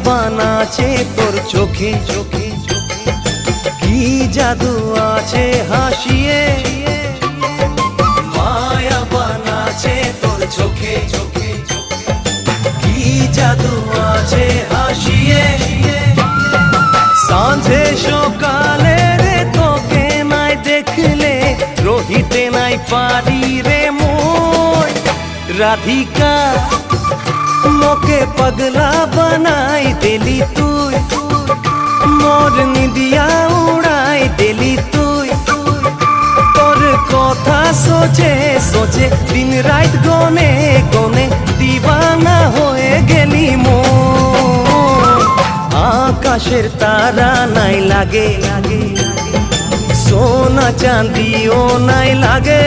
বানাছে তোর চোখে চোখে কি জাদু আছে হাসিয়ে মায়া বানাছে তোর চোখে চোখে কি জাদু আছে হাসিয়ে সাঁঝে সকালে রে তোকে নাই দেখলে রহিতে নাই পারি রে মোর রাধিকা মোকে पगला बनाई दिली तुई मोर निदिया उड़ाई दिली तुई तोर कथा सोचे सोचे दिन रात गने गने दीवाना होए गेली मोर आकाशेर तारा नाई लागे सोना चांदिओ नाई लागे